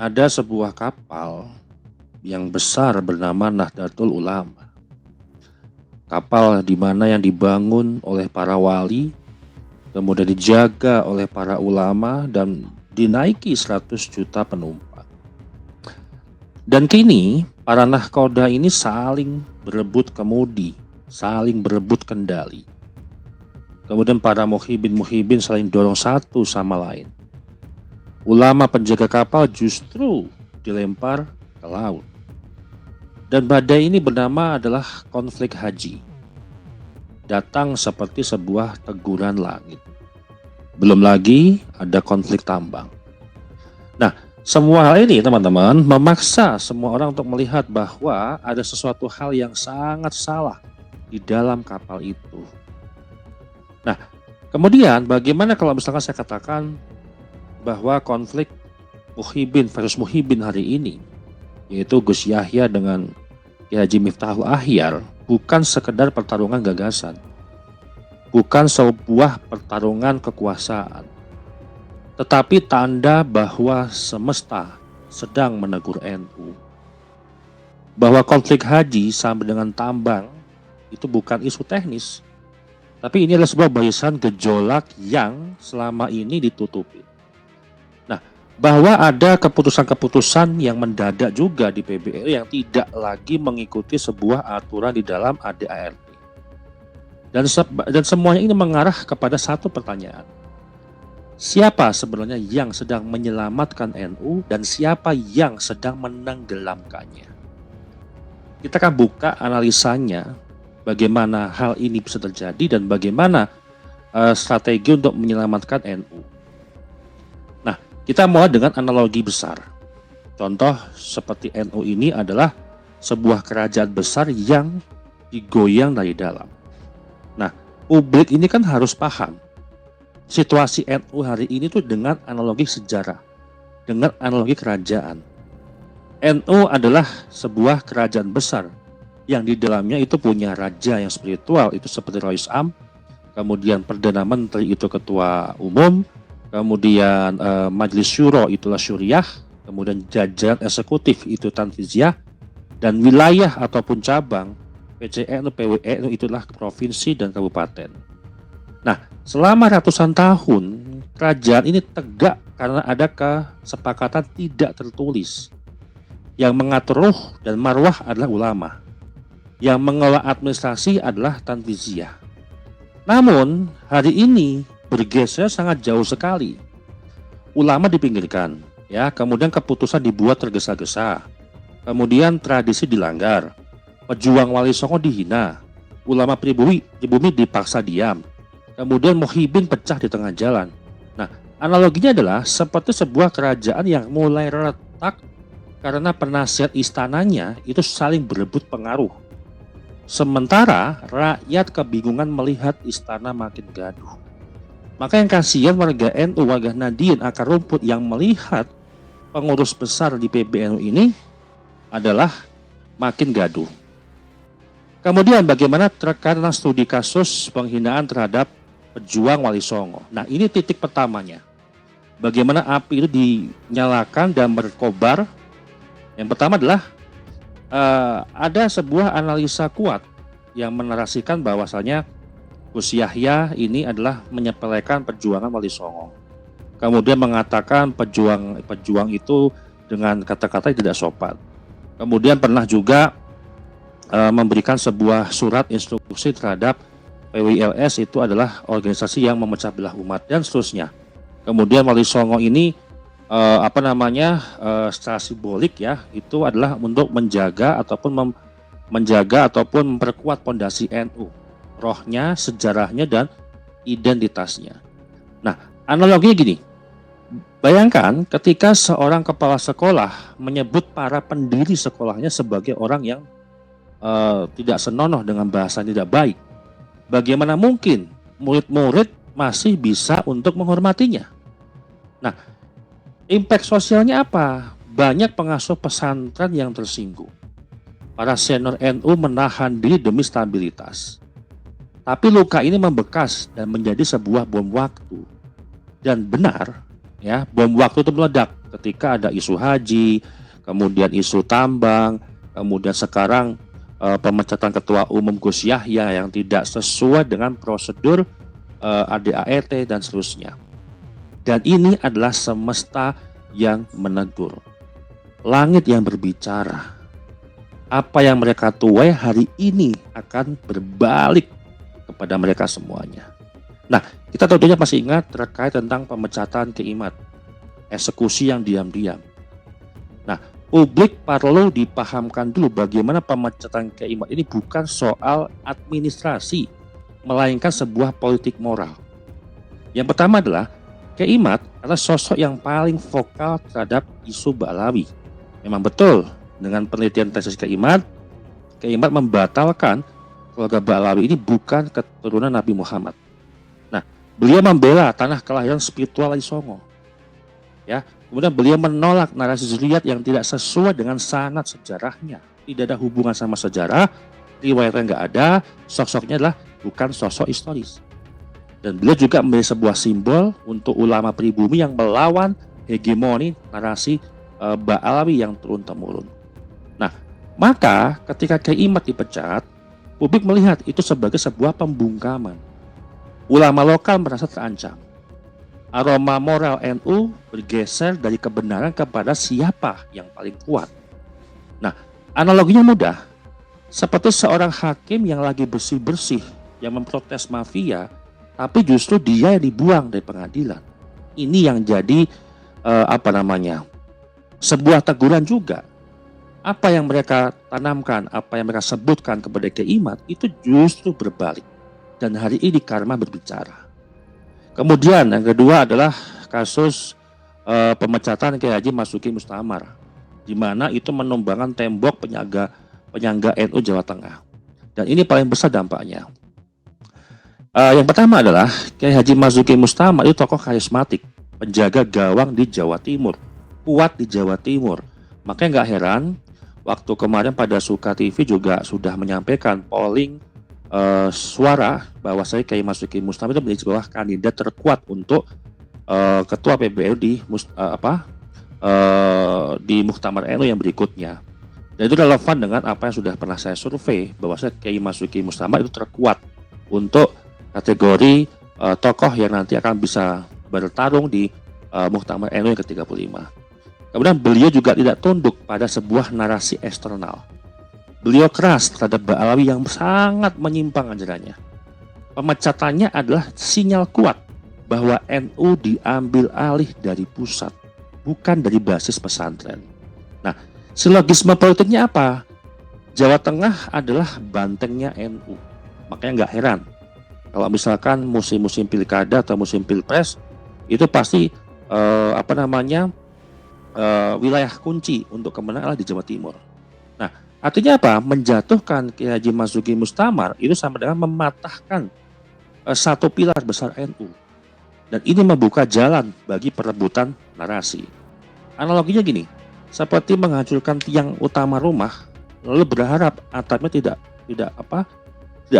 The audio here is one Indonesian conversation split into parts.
ada sebuah kapal yang besar bernama Nahdlatul Ulama. Kapal di mana yang dibangun oleh para wali, kemudian dijaga oleh para ulama dan dinaiki 100 juta penumpang. Dan kini para nahkoda ini saling berebut kemudi, saling berebut kendali. Kemudian para muhibin saling dorong satu sama lain. Ulama penjaga kapal justru dilempar ke laut. Dan badai ini bernama adalah konflik haji. Datang seperti sebuah teguran langit. Belum lagi ada konflik tambang. Nah, semua hal ini teman-teman memaksa semua orang untuk melihat bahwa ada sesuatu hal yang sangat salah di dalam kapal itu. Nah, kemudian bagaimana kalau misalkan saya katakan bahwa konflik muhibin versus muhibin hari ini, yaitu Gus Yahya dengan Kiai Haji Miftahul Ahyar, bukan sekedar pertarungan gagasan, bukan sebuah pertarungan kekuasaan, tetapi tanda bahwa semesta sedang menegur NU. Bahwa konflik haji sampai dengan tambang itu bukan isu teknis, tapi ini adalah sebuah barisan gejolak yang selama ini ditutupi. Bahwa ada keputusan-keputusan yang mendadak juga di PBRI yang tidak lagi mengikuti sebuah aturan di dalam ADART. Dan semuanya ini mengarah kepada satu pertanyaan. Siapa sebenarnya yang sedang menyelamatkan NU dan siapa yang sedang menenggelamkannya? Kita akan buka analisanya bagaimana hal ini bisa terjadi dan bagaimana strategi untuk menyelamatkan NU. Kita mulai dengan analogi besar. Contoh seperti NU ini adalah sebuah kerajaan besar yang digoyang dari dalam. Nah, publik ini kan harus paham situasi NU hari ini tuh dengan analogi sejarah, dengan analogi kerajaan. NU adalah sebuah kerajaan besar yang di dalamnya itu punya raja yang spiritual, itu seperti Rais Am, kemudian Perdana Menteri itu ketua umum, kemudian Majelis Syuro itulah Syuriah, kemudian jajaran eksekutif itu Tanfiziah, dan wilayah ataupun cabang PCNU, PWNU itulah provinsi dan kabupaten. Nah, selama ratusan tahun kerajaan ini tegak karena ada kesepakatan tidak tertulis. Yang mengatur ruh dan marwah adalah ulama. Yang mengelola administrasi adalah Tanfiziah. Namun hari ini bergeser sangat jauh sekali. Ulama dipinggirkan, ya, kemudian keputusan dibuat tergesa-gesa. Kemudian tradisi dilanggar. Pejuang Wali Songo dihina. Ulama pribumi dipaksa diam. Kemudian muhibin pecah di tengah jalan. Nah, analoginya adalah seperti sebuah kerajaan yang mulai retak karena penasihat istananya itu saling berebut pengaruh. Sementara rakyat kebingungan melihat istana makin gaduh. Maka yang kasihan warga NU, warga Nahdien akar rumput yang melihat pengurus besar di PBNU ini adalah makin gaduh. Kemudian bagaimana terkait dengan studi kasus penghinaan terhadap pejuang Wali Songo. Nah, ini titik pertamanya. Bagaimana api itu dinyalakan dan berkobar. Yang pertama adalah ada sebuah analisa kuat yang menarasikan bahwasanya Gus Yahya ini adalah menyepelekan perjuangan Wali Songo. Kemudian mengatakan pejuang itu dengan kata-kata yang tidak sopan. Kemudian pernah juga memberikan sebuah surat instruksi terhadap PWLS, itu adalah organisasi yang memecah belah umat dan seterusnya. Kemudian Wali Songo ini secara simbolik ya, itu adalah untuk menjaga ataupun memperkuat pondasi NU. Rohnya, sejarahnya, dan identitasnya. Nah, analoginya gini. Bayangkan ketika seorang kepala sekolah menyebut para pendiri sekolahnya sebagai orang yang tidak senonoh dengan bahasa tidak baik. Bagaimana mungkin murid-murid masih bisa untuk menghormatinya? Nah, impact sosialnya apa? Banyak pengasuh pesantren yang tersinggung. Para senior NU menahan diri demi stabilitas. Tapi luka ini membekas dan menjadi sebuah bom waktu. Dan benar, Ya, bom waktu itu meledak ketika ada isu haji, kemudian isu tambang, kemudian sekarang pemecatan ketua umum Gus Yahya yang tidak sesuai dengan prosedur ADART dan seterusnya. Dan ini adalah semesta yang menegur, langit yang berbicara. Apa yang mereka tuai hari ini akan berbalik kepada mereka semuanya. Nah, kita tentunya masih ingat terkait tentang pemecatan Keimat, eksekusi yang diam-diam. Nah, publik perlu dipahamkan dulu bagaimana pemecatan Keimat ini bukan soal administrasi, melainkan sebuah politik moral. Yang pertama adalah Keimat adalah sosok yang paling vokal terhadap isu Ba'alawi. Memang betul, dengan penelitian tesis Keimat membatalkan keluarga Ba'alawi ini bukan keturunan Nabi Muhammad. Nah, beliau membela tanah kelahiran spiritual di Songo. Ya, kemudian beliau menolak narasi zuriat yang tidak sesuai dengan sanad sejarahnya. Tidak ada hubungan sama sejarah, riwayatnya nggak ada, sosoknya adalah bukan sosok historis. Dan beliau juga menjadi sebuah simbol untuk ulama pribumi yang melawan hegemoni narasi Ba'alawi yang turun-temurun. Nah, maka ketika Kiai Imad dipecat, publik melihat itu sebagai sebuah pembungkaman. Ulama lokal merasa terancam. Aroma moral NU bergeser dari kebenaran kepada siapa yang paling kuat. Nah, analoginya mudah. Seperti seorang hakim yang lagi bersih-bersih, yang memprotes mafia, tapi justru dia yang dibuang dari pengadilan. Ini yang jadi sebuah teguran juga. Apa yang mereka tanamkan, apa yang mereka sebutkan kepada Kiai Imad itu justru berbalik. Dan hari ini karma berbicara. Kemudian yang kedua adalah kasus pemecatan Kiai Haji Masuki Mustamar, di mana itu menumbangkan tembok penyangga NU Jawa Tengah. Dan ini paling besar dampaknya. Yang pertama adalah Kiai Haji Masuki Mustamar itu tokoh karismatik, penjaga gawang di Jawa Timur, kuat di Jawa Timur. Makanya nggak heran waktu kemarin pada Suka TV juga sudah menyampaikan polling suara bahwa saya Kiai Masuki Mustamar itu menjadi sebuah kandidat terkuat untuk ketua PBNU di Muktamar NU yang berikutnya. Dan itu relevan dengan apa yang sudah pernah saya survei bahwa saya Kiai Masuki Mustamar itu terkuat untuk kategori tokoh yang nanti akan bisa bertarung di Muktamar NU yang ke-35. Kemudian beliau juga tidak tunduk pada sebuah narasi eksternal. Beliau keras terhadap Ba'alawi yang sangat menyimpang ajarannya. Pemecatannya adalah sinyal kuat bahwa NU diambil alih dari pusat, bukan dari basis pesantren. Nah, silogisme politiknya apa? Jawa Tengah adalah bantengnya NU. Makanya nggak heran kalau misalkan musim-musim pilkada atau musim pilpres itu pasti wilayah kunci untuk kemenangan di Jawa Timur. Nah, artinya apa? Menjatuhkan Kiai Haji Masuki Mustamar itu sama dengan mematahkan satu pilar besar NU. Dan ini membuka jalan bagi perebutan narasi. Analoginya gini, seperti menghancurkan tiang utama rumah, lalu berharap atapnya tidak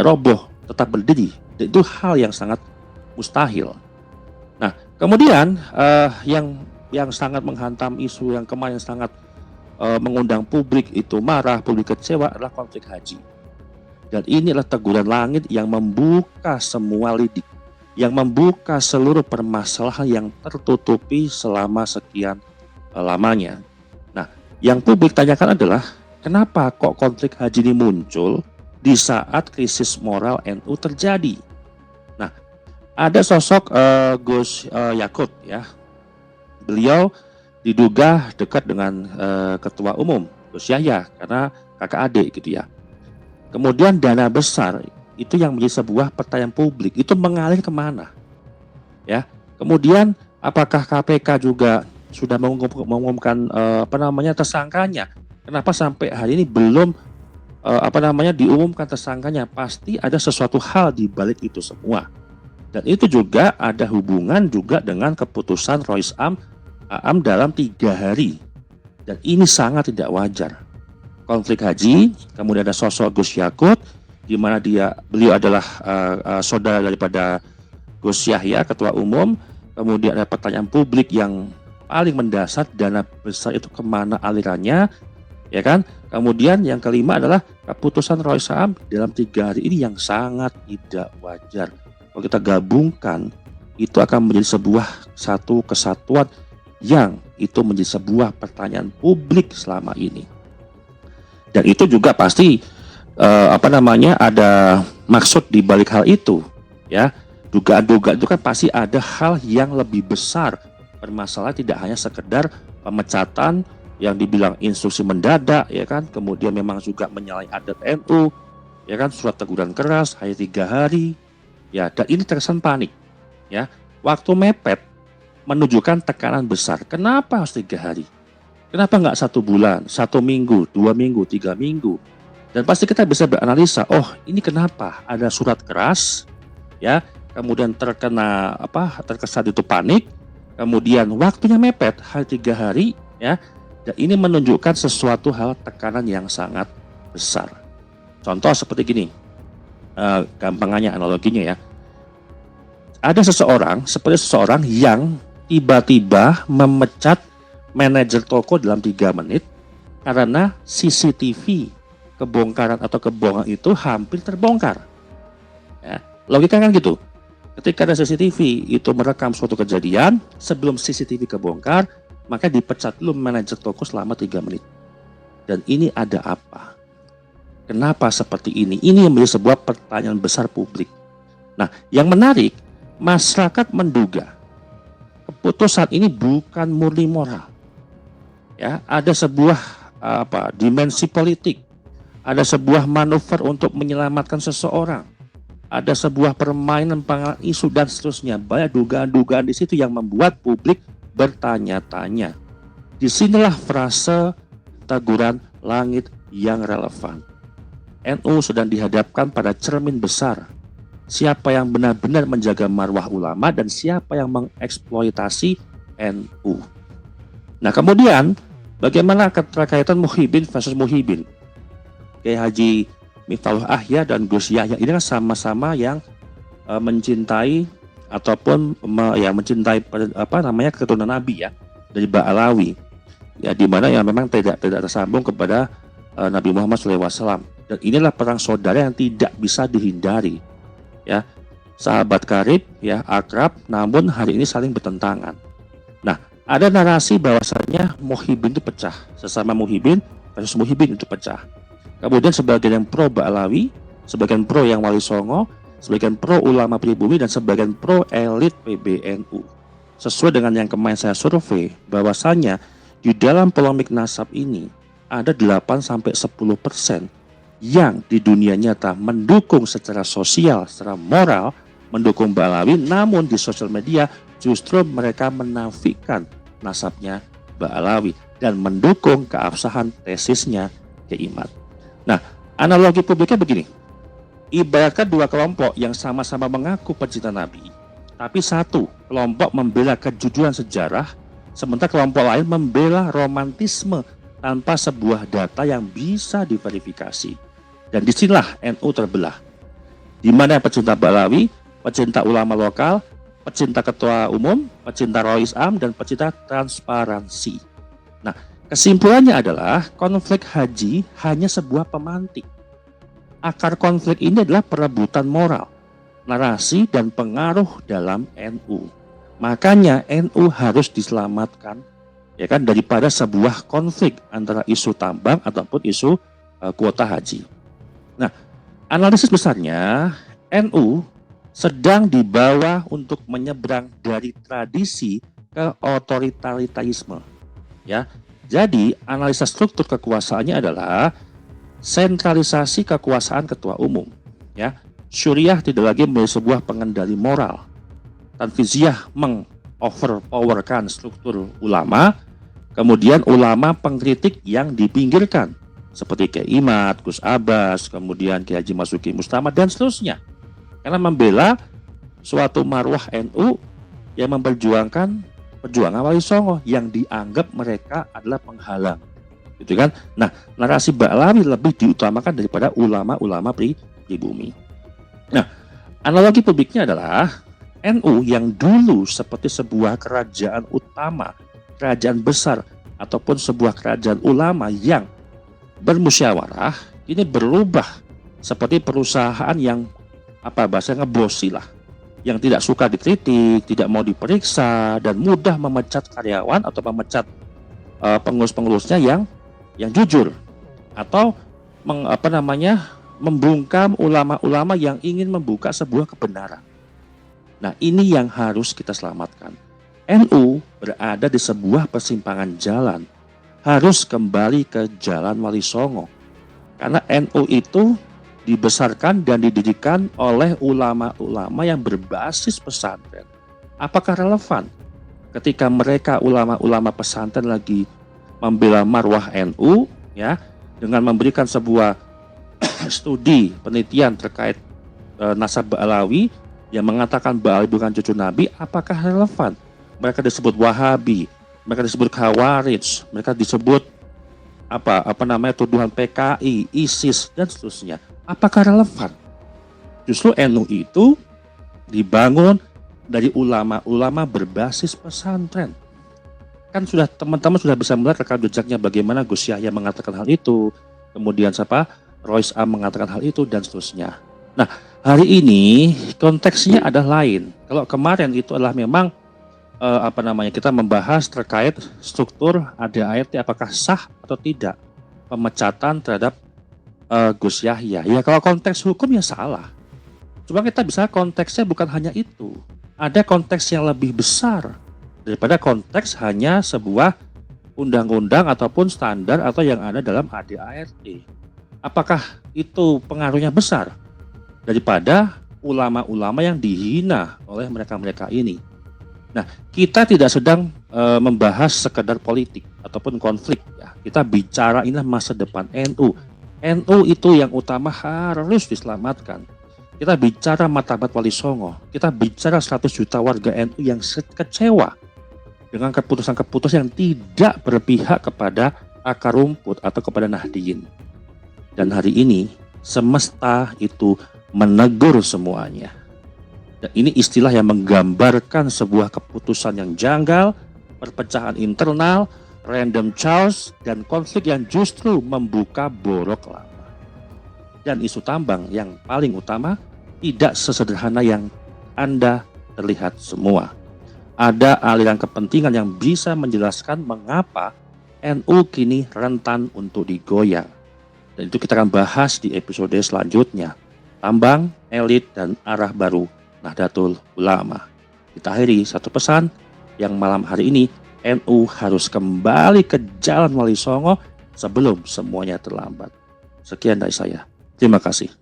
roboh, tetap berdiri. Dan itu hal yang sangat mustahil. Nah, kemudian yang sangat menghantam isu yang kemarin sangat mengundang publik itu marah, publik kecewa adalah konflik haji. Dan inilah teguran langit yang membuka semua lidik, yang membuka seluruh permasalahan yang tertutupi selama sekian lamanya. Nah, yang publik tanyakan adalah kenapa kok konflik haji ini muncul di saat krisis moral NU terjadi. Nah, ada sosok Gus Yakut ya. Beliau diduga dekat dengan ketua umum Gus Yahya karena kakak adik gitu ya. Kemudian dana besar itu yang menjadi sebuah pertanyaan publik itu mengalir kemana? Ya. Kemudian apakah KPK juga sudah mengumumkan tersangkanya? Kenapa sampai hari ini belum diumumkan tersangkanya? Pasti ada sesuatu hal di balik itu semua. Dan itu juga ada hubungan juga dengan keputusan Rois Am dalam 3 hari. Dan ini sangat tidak wajar. Konflik haji, kemudian ada sosok Gus Yakut, di mana beliau adalah saudara daripada Gus Yahya, ketua umum. kemudian ada pertanyaan publik yang paling mendasar, dana besar itu kemana alirannya, ya kan? Kemudian yang kelima adalah keputusan Roy Saham dalam 3 hari ini yang sangat tidak wajar. Kalau kita gabungkan, itu akan menjadi sebuah satu kesatuan yang itu menjadi sebuah pertanyaan publik selama ini. Dan itu juga pasti ada maksud di balik hal itu, ya. Dugaan-dugaan itu kan pasti ada hal yang lebih besar. Permasalahan tidak hanya sekedar pemecatan yang dibilang instruksi mendadak, ya kan, kemudian memang juga menyalahi adat NU, ya kan, surat teguran keras hanya 3 hari, ya, dan ini terkesan panik, ya. Waktu mepet menunjukkan tekanan besar. Kenapa harus 3 hari? Kenapa nggak 1 bulan, 1 minggu, 2 minggu, 3 minggu? Dan pasti kita bisa beranalisa, oh ini kenapa ada surat keras, ya, kemudian terkesan itu panik, kemudian waktunya mepet, 3 hari, ya, dan ini menunjukkan sesuatu hal tekanan yang sangat besar. Contoh seperti gini, gampangannya analoginya ya, ada seperti seseorang yang tiba-tiba memecat manajer toko dalam 3 menit karena CCTV kebongkaran atau kebohongan itu hampir terbongkar. Ya, logika kan gitu. Ketika ada CCTV itu merekam suatu kejadian, sebelum CCTV kebongkar, maka dipecat dulu manajer toko selama 3 menit. Dan ini ada apa? Kenapa seperti ini? Ini yang menjadi sebuah pertanyaan besar publik. Nah, yang menarik, masyarakat menduga keputusan ini bukan murni moral. Ya, ada sebuah dimensi politik, ada sebuah manuver untuk menyelamatkan seseorang, ada sebuah permainan panggilan isu dan seterusnya. Banyak dugaan-dugaan di situ yang membuat publik bertanya-tanya. Disinilah frase teguran langit yang relevan. NU sedang dihadapkan pada cermin besar. Siapa yang benar-benar menjaga marwah ulama dan siapa yang mengeksploitasi NU. Nah, kemudian bagaimana keterkaitan Muhyiddin versus Muhyiddin? Kiai Haji Miftahul Ahya dan Gus Yahya ini kan sama-sama yang mencintai ataupun mencintai keturunan Nabi, ya, dari Ba'alawi, ya, di mana yang memang tidak tersambung kepada Nabi Muhammad SAW. Dan inilah perang saudara yang tidak bisa dihindari, ya, sahabat karib, ya, akrab, namun hari ini saling bertentangan. Nah, ada narasi bahwasanya Muhyiddin itu pecah, sesama Muhyiddin versus Muhyiddin itu pecah. Kemudian sebagian yang pro Ba'alawi, sebagian pro yang Wali Songo, sebagian pro ulama pribumi, dan sebagian pro elit PBNU. Sesuai dengan yang kemarin saya survei, bahwasanya di dalam polemik nasab ini ada 8-10% yang di dunia nyata mendukung secara sosial, secara moral, mendukung Ba'alawi, namun di sosial media justru mereka menafikan nasabnya Ba'alawi dan mendukung keabsahan tesisnya Kiai Imad. Nah, analogi publiknya begini. Ibaratkan 2 kelompok yang sama-sama mengaku pecinta Nabi, tapi satu kelompok membela kejujuran sejarah, sementara kelompok lain membela romantisme tanpa sebuah data yang bisa diverifikasi. Dan disinilah NU terbelah. Di mana pecinta Ba'alawi, pecinta ulama lokal, pecinta ketua umum, pecinta Rois Am, dan pecinta transparansi. Nah, kesimpulannya adalah konflik haji hanya sebuah pemantik. Akar konflik ini adalah perebutan moral, narasi, dan pengaruh dalam NU. Makanya NU harus diselamatkan, ya kan, daripada sebuah konflik antara isu tambang ataupun isu kuota haji. Nah, analisis besarnya NU sedang dibawa untuk menyeberang dari tradisi ke otoritarisme, ya. Jadi, analisa struktur kekuasaannya adalah sentralisasi kekuasaan ketua umum, ya. Syuriah tidak lagi menjadi sebuah pengendali moral. Tanfiziyah mengoverpowerkan struktur ulama, kemudian ulama pengkritik yang dipinggirkan, seperti Kiai Imad, Gus Abbas, kemudian Kiai Haji Masuki Mustamad, dan seterusnya. Karena membela suatu marwah NU yang memperjuangkan perjuangan Wali Songo yang dianggap mereka adalah penghalang, gitu kan? Nah, narasi Ba'alawi lebih diutamakan daripada ulama-ulama pribumi. Nah, analogi publiknya adalah NU yang dulu seperti sebuah kerajaan utama, kerajaan besar, ataupun sebuah kerajaan ulama yang bermusyawarah, ini berubah seperti perusahaan yang bahasanya ngebosi lah, yang tidak suka dikritik, tidak mau diperiksa, dan mudah memecat karyawan atau memecat pengurus-pengurusnya yang jujur, atau membungkam ulama-ulama yang ingin membuka sebuah kebenaran. Nah, ini yang harus kita selamatkan. NU berada di sebuah persimpangan jalan, harus kembali ke jalan Wali Songo. Karena NU itu dibesarkan dan dididikan oleh ulama-ulama yang berbasis pesantren. Apakah relevan ketika mereka ulama-ulama pesantren lagi membela marwah NU, ya, dengan memberikan sebuah studi penelitian terkait nasab Ba'alawi yang mengatakan Ba'alawi bukan cucu Nabi? Apakah relevan? Mereka disebut Wahabi, mereka disebut Khawarij, mereka disebut tuduhan PKI, ISIS, dan seterusnya. Apakah relevan? Justru NU itu dibangun dari ulama-ulama berbasis pesantren. Kan teman-teman sudah bisa melihat rekam jejaknya bagaimana Gus Yahya mengatakan hal itu, kemudian Rois Am mengatakan hal itu, dan seterusnya. Nah, hari ini konteksnya adalah lain. Kalau kemarin itu adalah memang kita membahas terkait struktur ADART apakah sah atau tidak pemecatan terhadap Gus Yahya. Ya, kalau konteks hukum ya salah. Cuma kita bisa konteksnya bukan hanya itu. Ada konteks yang lebih besar daripada konteks hanya sebuah undang-undang ataupun standar atau yang ada dalam ADART. Apakah itu pengaruhnya besar daripada ulama-ulama yang dihina oleh mereka-mereka ini? Nah, kita tidak sedang membahas sekedar politik ataupun konflik, ya. Kita bicara inilah masa depan NU. NU itu yang utama harus diselamatkan. Kita bicara martabat Wali Songo. Kita bicara 100 juta warga NU yang kecewa dengan keputusan-keputusan yang tidak berpihak kepada akar rumput atau kepada Nahdliyin. Dan hari ini semesta itu menegur semuanya. Dan ini istilah yang menggambarkan sebuah keputusan yang janggal, perpecahan internal, random chaos, dan konflik yang justru membuka borok lama. Dan isu tambang yang paling utama tidak sesederhana yang Anda terlihat semua. Ada aliran kepentingan yang bisa menjelaskan mengapa NU kini rentan untuk digoyang. Dan itu kita akan bahas di episode selanjutnya. Tambang, elit, dan arah baru Nahdlatul Ulama. Kita akhiri satu pesan yang malam hari ini, NU harus kembali ke jalan Wali Songo sebelum semuanya terlambat. Sekian dari saya. Terima kasih.